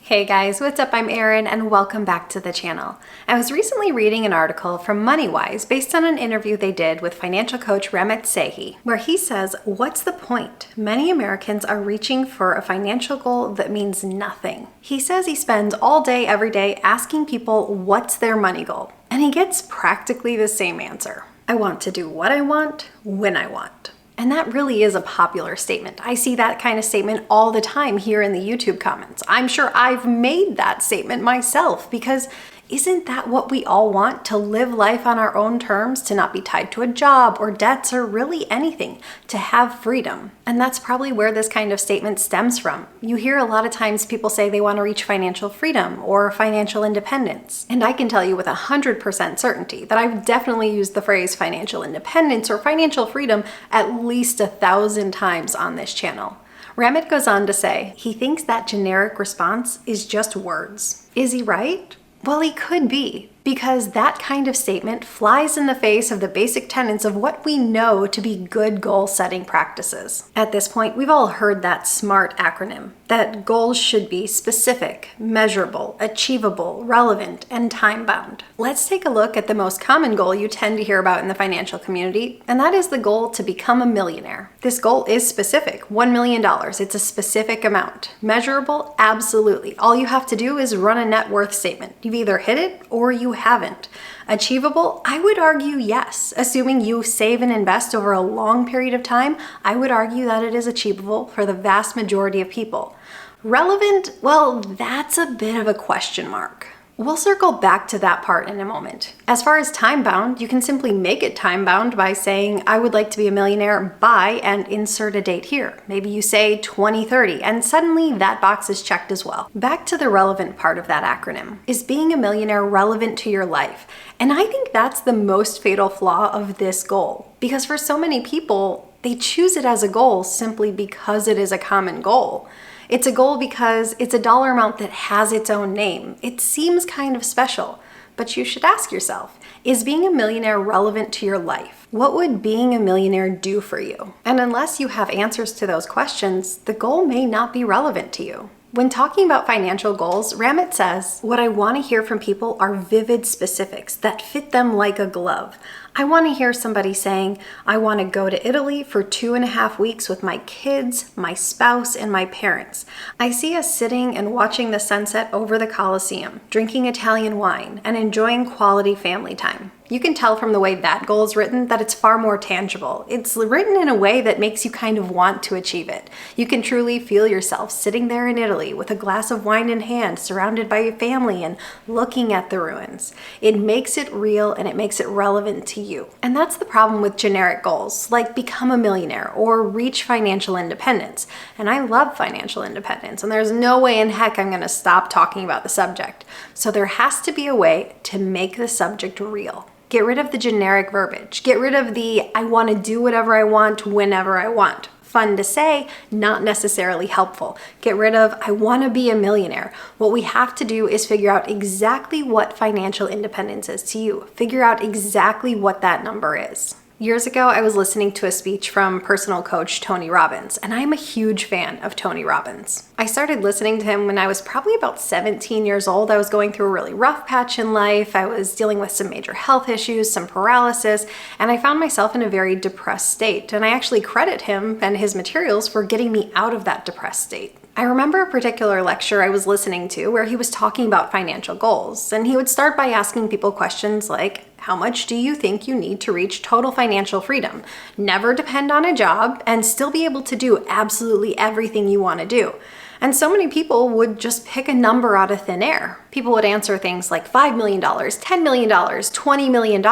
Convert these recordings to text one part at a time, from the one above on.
Hey guys, what's up? I'm Erin and welcome back to the channel. I was recently reading an article from MoneyWise based on an interview they did with financial coach Ramit Sethi, where he says, what's the point? Many Americans are reaching for a financial goal that means nothing. He says he spends all day, every day asking people what's their money goal, and he gets practically the same answer. I want to do what I want, when I want. And that really is a popular statement. I see that kind of statement all the time here in the YouTube comments. I'm sure I've made that statement myself because isn't that what we all want? To live life on our own terms, to not be tied to a job or debts or really anything, to have freedom. And that's probably where this kind of statement stems from. You hear a lot of times people say they want to reach financial freedom or financial independence. And I can tell you with 100% certainty that I've definitely used the phrase financial independence or financial freedom at least 1,000 times on this channel. Ramit goes on to say he thinks that generic response is just words. Is he right? Well, he could be, because that kind of statement flies in the face of the basic tenets of what we know to be good goal-setting practices. At this point, we've all heard that SMART acronym, that goals should be specific, measurable, achievable, relevant, and time-bound. Let's take a look at the most common goal you tend to hear about in the financial community, and that is the goal to become a millionaire. This goal is specific, $1 million. It's a specific amount. Measurable? Absolutely. All you have to do is run a net worth statement. You've either hit it or you haven't. Achievable? I would argue yes. Assuming you save and invest over a long period of time, I would argue that it is achievable for the vast majority of people. Relevant? Well, that's a bit of a question mark. We'll circle back to that part in a moment. As far as time-bound, you can simply make it time-bound by saying, I would like to be a millionaire by, and insert a date here. Maybe you say 2030, and suddenly that box is checked as well. Back to the relevant part of that acronym. Is being a millionaire relevant to your life? And I think that's the most fatal flaw of this goal. Because for so many people, they choose it as a goal simply because it is a common goal. It's a goal because it's a dollar amount that has its own name. It seems kind of special, but you should ask yourself, is being a millionaire relevant to your life? What would being a millionaire do for you? And unless you have answers to those questions, the goal may not be relevant to you. When talking about financial goals, Ramit says, what I want to hear from people are vivid specifics that fit them like a glove. I want to hear somebody saying, I want to go to Italy for 2.5 weeks with my kids, my spouse, and my parents. I see us sitting and watching the sunset over the Colosseum, drinking Italian wine, and enjoying quality family time. You can tell from the way that goal is written that it's far more tangible. It's written in a way that makes you kind of want to achieve it. You can truly feel yourself sitting there in Italy with a glass of wine in hand, surrounded by your family and looking at the ruins. It makes it real and it makes it relevant to you. And that's the problem with generic goals, like become a millionaire or reach financial independence. And I love financial independence, and there's no way in heck I'm going to stop talking about the subject. So there has to be a way to make the subject real. Get rid of the generic verbiage. Get rid of the I want to do whatever I want whenever I want. Fun to say, not necessarily helpful. Get rid of I want to be a millionaire. What we have to do is figure out exactly what financial independence is to you. Figure out exactly what that number is. Years ago, I was listening to a speech from personal coach Tony Robbins, and I'm a huge fan of Tony Robbins. I started listening to him when I was probably about 17 years old. I was going through a really rough patch in life. I was dealing with some major health issues, some paralysis, and I found myself in a very depressed state. And I actually credit him and his materials for getting me out of that depressed state. I remember a particular lecture I was listening to where he was talking about financial goals, and he would start by asking people questions like, how much do you think you need to reach total financial freedom? Never depend on a job and still be able to do absolutely everything you want to do. And so many people would just pick a number out of thin air. People would answer things like $5 million, $10 million, $20 million.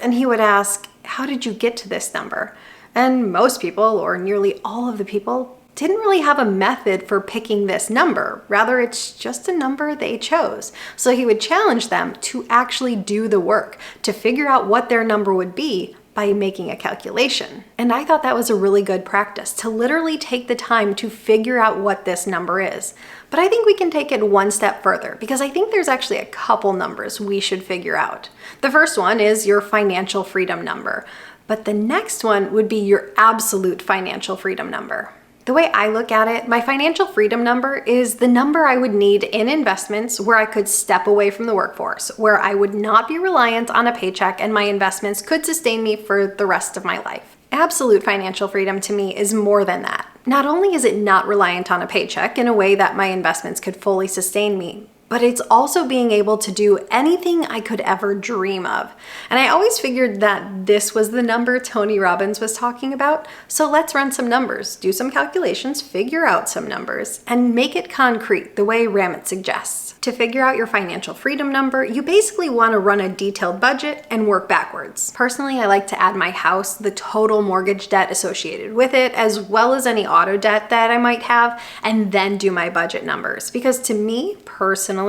And he would ask, how did you get to this number? And most people, or nearly all of the people, didn't really have a method for picking this number. Rather, it's just a number they chose. So he would challenge them to actually do the work, to figure out what their number would be by making a calculation. And I thought that was a really good practice, to literally take the time to figure out what this number is. But I think we can take it one step further, because I think there's actually a couple numbers we should figure out. The first one is your financial freedom number, but the next one would be your absolute financial freedom number. The way I look at it, my financial freedom number is the number I would need in investments where I could step away from the workforce, where I would not be reliant on a paycheck and my investments could sustain me for the rest of my life. Absolute financial freedom to me is more than that. Not only is it not reliant on a paycheck in a way that my investments could fully sustain me, but it's also being able to do anything I could ever dream of. And I always figured that this was the number Tony Robbins was talking about. So let's run some numbers, do some calculations, figure out some numbers, and make it concrete the way Ramit suggests. To figure out your financial freedom number, you basically want to run a detailed budget and work backwards. Personally, I like to add my house, the total mortgage debt associated with it, as well as any auto debt that I might have, and then do my budget numbers. Because to me, personally,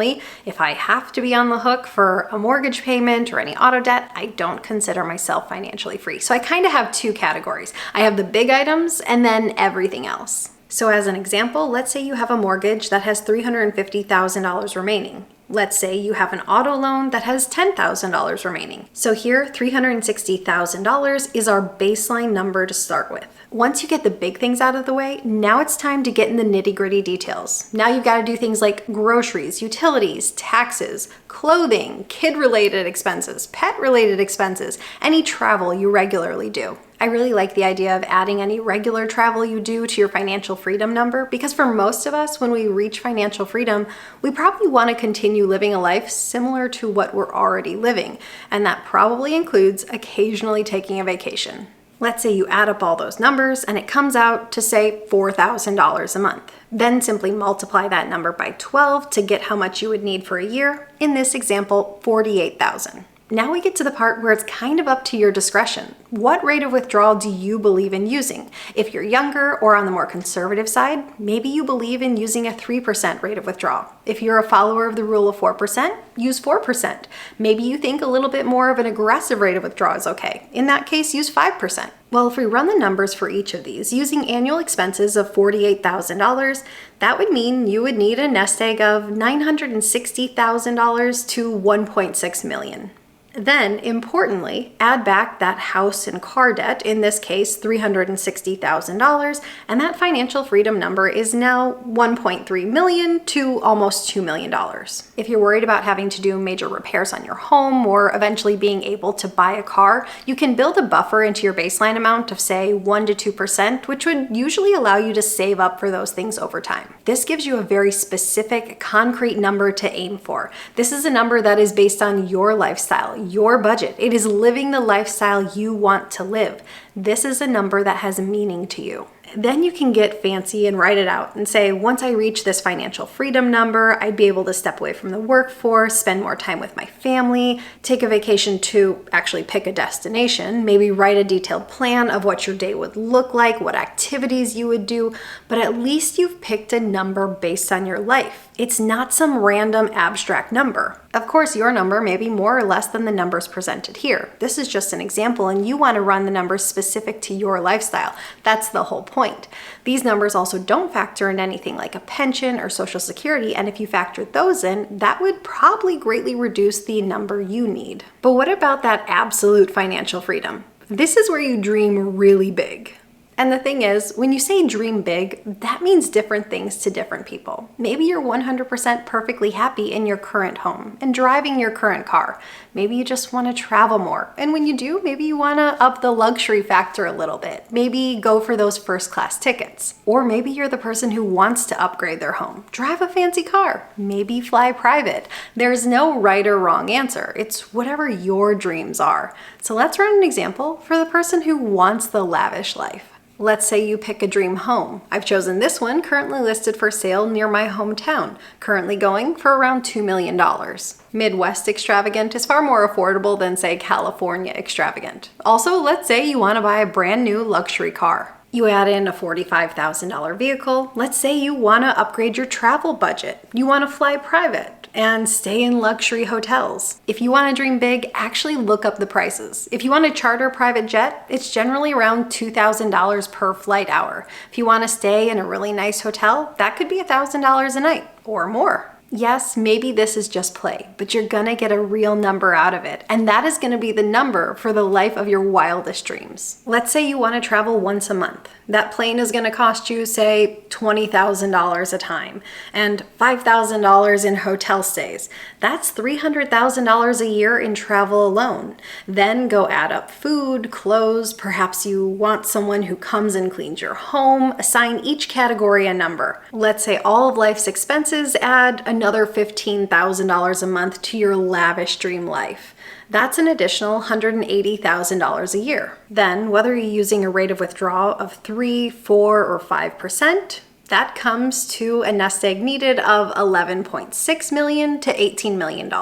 if I have to be on the hook for a mortgage payment or any auto debt, I don't consider myself financially free. So I kind of have two categories. I have the big items and then everything else. So as an example, let's say you have a mortgage that has $350,000 remaining. Let's say you have an auto loan that has $10,000 remaining. So here, $360,000 is our baseline number to start with. Once you get the big things out of the way, now it's time to get in the nitty-gritty details. Now you've got to do things like groceries, utilities, taxes, clothing, kid-related expenses, pet-related expenses, any travel you regularly do. I really like the idea of adding any regular travel you do to your financial freedom number because for most of us, when we reach financial freedom, we probably want to continue living a life similar to what we're already living, and that probably includes occasionally taking a vacation. Let's say you add up all those numbers and it comes out to say $4,000 a month. Then simply multiply that number by 12 to get how much you would need for a year. In this example, $48,000. Now we get to the part where it's kind of up to your discretion. What rate of withdrawal do you believe in using? If you're younger or on the more conservative side, maybe you believe in using a 3% rate of withdrawal. If you're a follower of the rule of 4%, use 4%. Maybe you think a little bit more of an aggressive rate of withdrawal is okay. In that case, use 5%. Well, if we run the numbers for each of these using annual expenses of $48,000, that would mean you would need a nest egg of $960,000 to $1.6 million. Then, importantly, add back that house and car debt, in this case $360,000, and that financial freedom number is now $1.3 million to almost $2 million. If you're worried about having to do major repairs on your home or eventually being able to buy a car, you can build a buffer into your baseline amount of say 1 to 2%, which would usually allow you to save up for those things over time. This gives you a very specific, concrete number to aim for. This is a number that is based on your lifestyle, your budget. It is living the lifestyle you want to live. This is a number that has meaning to you. Then you can get fancy and write it out and say, once I reach this financial freedom number, I'd be able to step away from the workforce, spend more time with my family, take a vacation to actually pick a destination, maybe write a detailed plan of what your day would look like, what activities you would do, but at least you've picked a number based on your life. It's not some random abstract number. Of course, your number may be more or less than the numbers presented here. This is just an example, and you want to run the numbers specific to your lifestyle. That's the whole point. These numbers also don't factor in anything like a pension or Social Security, and if you factored those in, that would probably greatly reduce the number you need. But what about that absolute financial freedom? This is where you dream really big. And the thing is, when you say dream big, that means different things to different people. Maybe you're 100% perfectly happy in your current home and driving your current car. Maybe you just want to travel more. And when you do, maybe you want to up the luxury factor a little bit. Maybe go for those first class tickets. Or maybe you're the person who wants to upgrade their home. Drive a fancy car. Maybe fly private. There's no right or wrong answer. It's whatever your dreams are. So let's run an example for the person who wants the lavish life. Let's say you pick a dream home. I've chosen this one, currently listed for sale near my hometown, currently going for around $2 million. Midwest extravagant is far more affordable than, say, California extravagant. Also, let's say you want to buy a brand new luxury car. You add in a $45,000 vehicle. Let's say you want to upgrade your travel budget. You want to fly private and stay in luxury hotels. If you want to dream big, actually look up the prices. If you want to charter a private jet, it's generally around $2,000 per flight hour. If you want to stay in a really nice hotel, that could be $1,000 a night or more. Yes, maybe this is just play, but you're gonna get a real number out of it, and that is gonna be the number for the life of your wildest dreams. Let's say you wanna travel once a month. That plane is gonna cost you, say, $20,000 a time, and $5,000 in hotel stays. That's $300,000 a year in travel alone. Then go add up food, clothes, perhaps you want someone who comes and cleans your home. Assign each category a number. Let's say all of life's expenses add another $15,000 a month to your lavish dream life. That's an additional $180,000 a year. Then, whether you're using a rate of withdrawal of 3, 4, or 5%, that comes to a nest egg needed of $11.6 million to $18 million.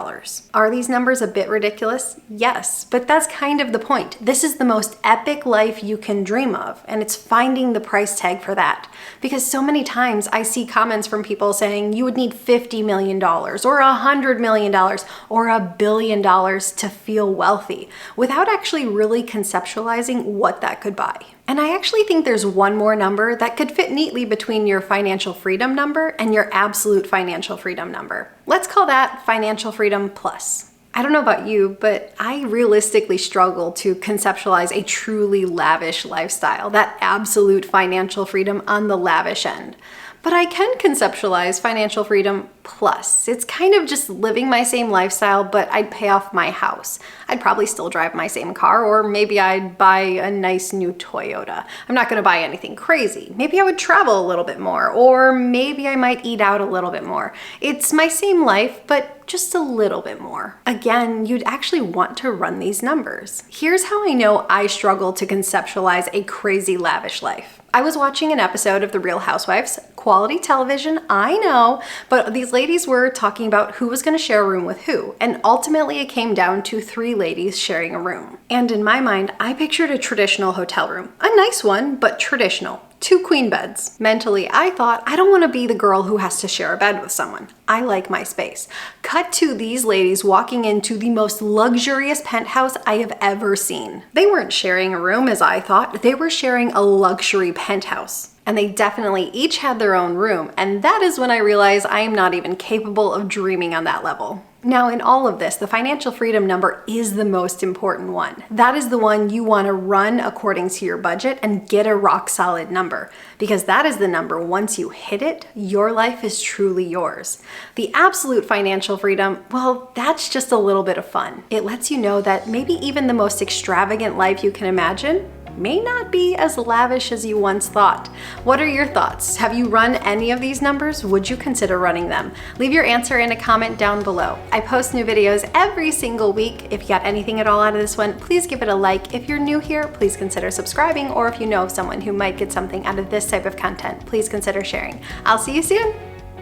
Are these numbers a bit ridiculous? Yes, but that's kind of the point. This is the most epic life you can dream of, and it's finding the price tag for that. Because so many times I see comments from people saying you would need $50 million or $100 million or $1 billion to feel wealthy without actually really conceptualizing what that could buy. And I actually think there's one more number that could fit neatly between your financial freedom number and your absolute financial freedom number. Let's call that financial freedom plus. I don't know about you, but I realistically struggle to conceptualize a truly lavish lifestyle, that absolute financial freedom on the lavish end. But I can conceptualize financial freedom plus. It's kind of just living my same lifestyle, but I'd pay off my house. I'd probably still drive my same car, or maybe I'd buy a nice new Toyota. I'm not gonna buy anything crazy. Maybe I would travel a little bit more, or maybe I might eat out a little bit more. It's my same life, but just a little bit more. Again, you'd actually want to run these numbers. Here's how I know I struggle to conceptualize a crazy lavish life. I was watching an episode of The Real Housewives, quality television, I know, but these ladies were talking about who was gonna share a room with who, and ultimately it came down to 3 ladies sharing a room. And in my mind, I pictured a traditional hotel room. A nice one, but traditional. 2 queen beds. Mentally, I thought, I don't want to be the girl who has to share a bed with someone. I like my space. Cut to these ladies walking into the most luxurious penthouse I have ever seen. They weren't sharing a room as I thought, they were sharing a luxury penthouse. And they definitely each had their own room, and that is when I realized I am not even capable of dreaming on that level. Now, in all of this, the financial freedom number is the most important one. That is the one you want to run according to your budget and get a rock solid number, because that is the number, once you hit it, your life is truly yours. The absolute financial freedom, well, that's just a little bit of fun. It lets you know that maybe even the most extravagant life you can imagine may not be as lavish as you once thought. What are your thoughts? Have you run any of these numbers? Would you consider running them? Leave your answer in a comment down below. I post new videos every single week. If you got anything at all out of this one, please give it a like. If you're new here, please consider subscribing, or if you know of someone who might get something out of this type of content, please consider sharing. I'll see you soon.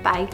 Bye.